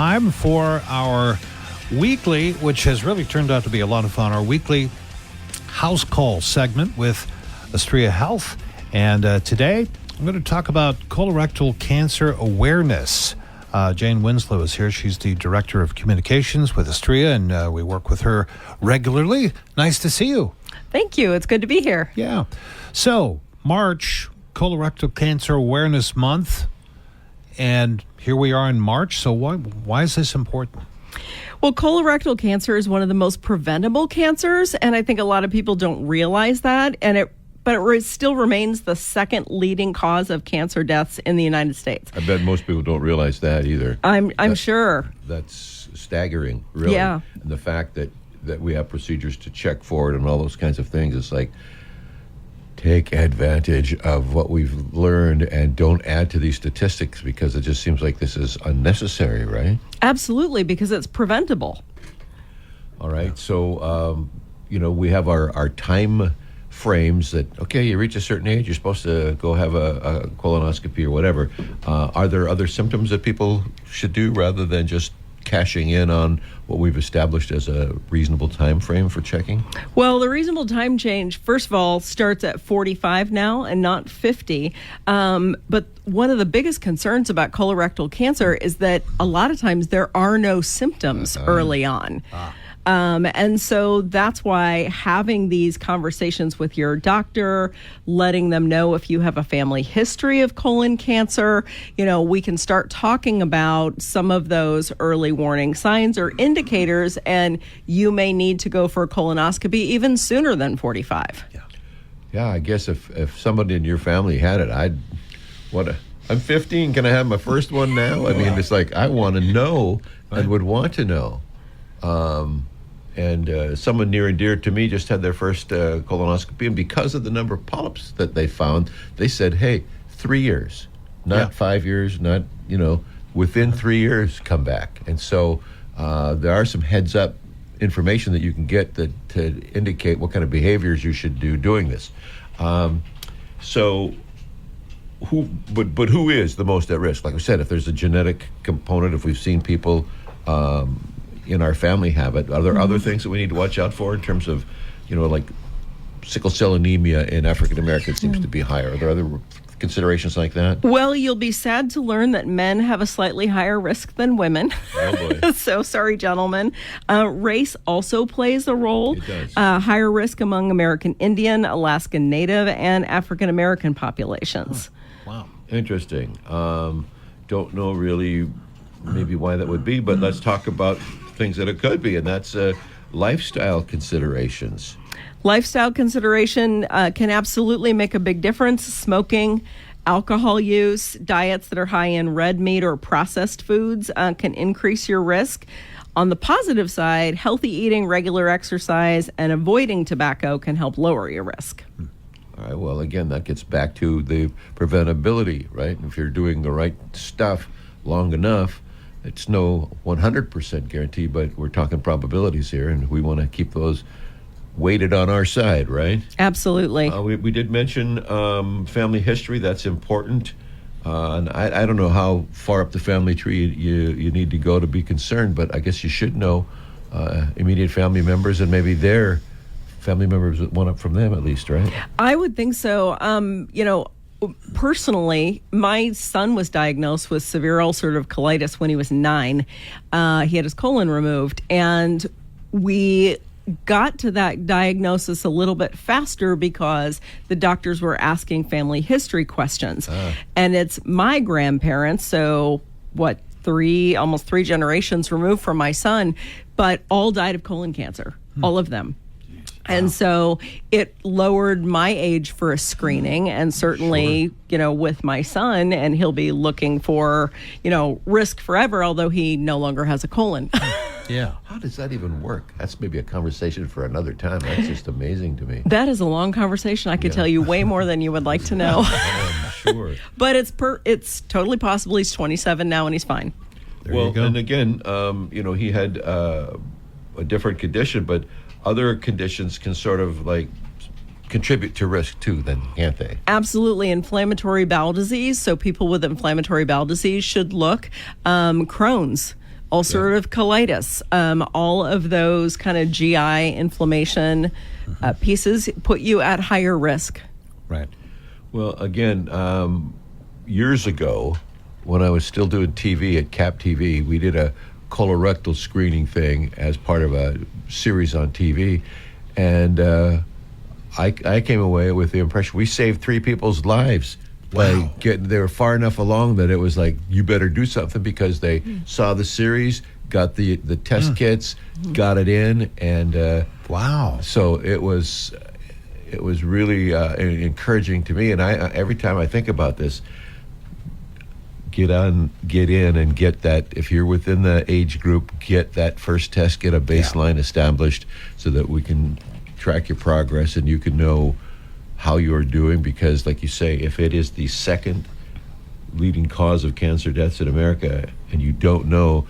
time for our weekly, which has really turned out to be a lot of fun, our weekly house call segment with Astria Health. And today, I'm going to talk about colorectal cancer awareness. Jane Winslow is here. She's the Director of Communications with Astria, and we work with her regularly. Nice to see you. Thank you. It's good to be here. Yeah. So, March, Colorectal Cancer Awareness Month, and here we are in March. So why is this important? Well, colorectal cancer is one of the most preventable cancers, and I think a lot of people don't realize that, but it still remains the second leading cause of cancer deaths in the United States. I bet most people don't realize that either. I'm sure. That's staggering, really. Yeah. And the fact that we have procedures to check for it and all those kinds of things, it's like, take advantage of what we've learned and don't add to these statistics, because it just seems like this is unnecessary, right? Absolutely, because it's preventable. All right. So, we have our time frames that, okay, you reach a certain age, you're supposed to go have a colonoscopy or whatever. Are there other symptoms that people should do rather than just cashing in on what we've established as a reasonable time frame for checking? Well, the reasonable time change, first of all, starts at 45 now and not 50. But one of the biggest concerns about colorectal cancer is that a lot of times there are no symptoms early on. And so that's why having these conversations with your doctor, letting them know if you have a family history of colon cancer, we can start talking about some of those early warning signs or indicators, and you may need to go for a colonoscopy even sooner than 45. Yeah, I guess if somebody in your family had it, I'm 15, can I have my first one now? I mean, it's like, I want to know and would want to know. And someone near and dear to me just had their first colonoscopy, and because of the number of polyps that they found, they said, hey, 3 years, not 5 years, not, within 3 years, come back. And so there are some heads-up information that you can get to indicate what kind of behaviors you should do doing this. So who is the most at risk? Like I said, if there's a genetic component, if we've seen people in our family have it, are there other things that we need to watch out for in terms of, like sickle cell anemia in African Americans seems to be higher? Are there other considerations like that? Well, you'll be sad to learn that men have a slightly higher risk than women. Oh boy. So sorry, gentlemen. Race also plays a role. It does. Higher risk among American Indian, Alaskan Native, and African American populations. Wow. Interesting. Don't know really maybe why that would be, but let's talk about things that it could be, and that's lifestyle considerations. Lifestyle consideration can absolutely make a big difference. Smoking, alcohol use, diets that are high in red meat or processed foods can increase your risk. On the positive side, healthy eating, regular exercise, and avoiding tobacco can help lower your risk. All right, well, again, that gets back to the preventability, right? If you're doing the right stuff long enough, it's no 100% guarantee, but we're talking probabilities here, and we want to keep those weighted on our side, right? Absolutely. We did mention family history. That's important. And I don't know how far up the family tree you need to go to be concerned, but I guess you should know immediate family members and maybe their family members, one up from them at least, right? I would think so. Personally, my son was diagnosed with severe ulcerative colitis when he was 9. He had his colon removed, and we got to that diagnosis a little bit faster because the doctors were asking family history questions. And it's my grandparents, so almost 3 generations removed from my son, but all died of colon cancer, all of them. And so it lowered my age for a screening, and certainly, with my son, and he'll be looking for, risk forever, although he no longer has a colon. Yeah. How does that even work? That's maybe a conversation for another time. That's just amazing to me. That is a long conversation. I could tell you way more than you would like to know. I'm sure. But it's totally possible. He's 27 now and he's fine. There you go. And again, he had a different condition, but other conditions can sort of like contribute to risk too, then, can't they? Absolutely. Inflammatory bowel disease. So people with inflammatory bowel disease should look. Crohn's. ulcerative colitis, all of those kind of GI inflammation pieces put you at higher risk. Right. Well, again, years ago, when I was still doing TV at Cap TV, we did a colorectal screening thing as part of a series on TV, and I came away with the impression we saved 3 people's lives. Wow. They were far enough along that it was like, you better do something, because they saw the series, got the test kits, got it in, and Wow. so it was really encouraging to me. And I every time I think about this, get in and get that. If you're within the age group, get that first test, get a baseline established, so that we can track your progress and you can know how you're doing. Because, like you say, if it is the second leading cause of cancer deaths in America, and you don't know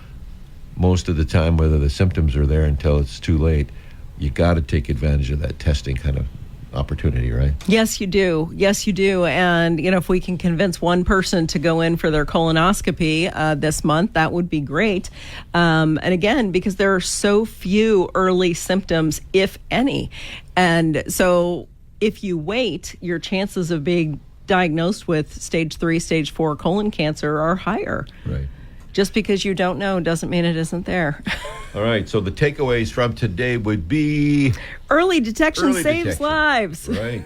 most of the time whether the symptoms are there until it's too late, you got to take advantage of that testing kind of opportunity, right? Yes, you do. Yes, you do. And, if we can convince one person to go in for their colonoscopy this month, that would be great. And again, because there are so few early symptoms, if any. And so if you wait, your chances of being diagnosed with stage 3, stage 4 colon cancer are higher. Right. Just because you don't know doesn't mean it isn't there. All right, so the takeaways from today would be... Early detection saves lives. Right,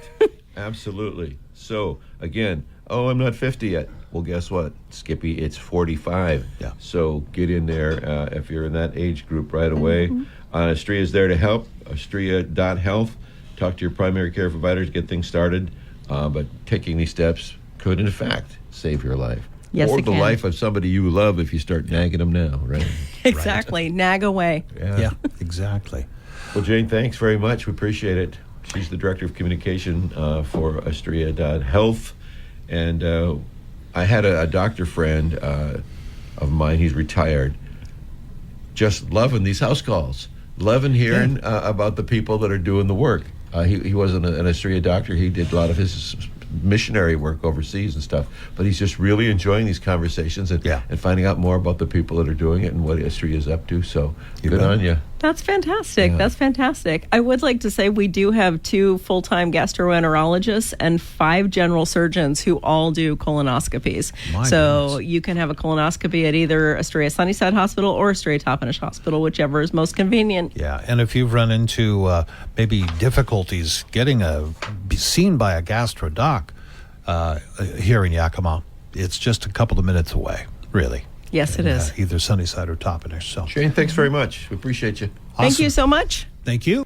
absolutely. So, again, I'm not 50 yet. Well, guess what, Skippy? It's 45. Yeah. So get in there if you're in that age group right away. Astria is there to help, astria.health. Talk to your primary care provider to get things started. But taking these steps could, in fact, save your life. Yes, or it the can. life of somebody you love if you start nagging them now, right? Exactly. Nag away. Yeah, exactly. Well, Jane, thanks very much. We appreciate it. She's the Director of Communication for Astria.Health. And I had a doctor friend of mine, he's retired, just loving these house calls, loving hearing about the people that are doing the work. He wasn't an Astria doctor. He did a lot of his missionary work overseas and stuff, but he's just really enjoying these conversations and finding out more about the people that are doing it and what Astria is up to. So good on you. That's fantastic. Yeah. That's fantastic. I would like to say we do have 2 full-time gastroenterologists and 5 general surgeons who all do colonoscopies. So you can have a colonoscopy at either Astria Sunnyside Hospital or Astria Toppenish Hospital, whichever is most convenient. Yeah, and if you've run into maybe difficulties getting seen by a gastro doc here in Yakima, it's just a couple of minutes away, really. Yes, it is. Either Sunnyside or Toppenish. So, Jane, thanks very much. We appreciate you. Thank you so much. Thank you.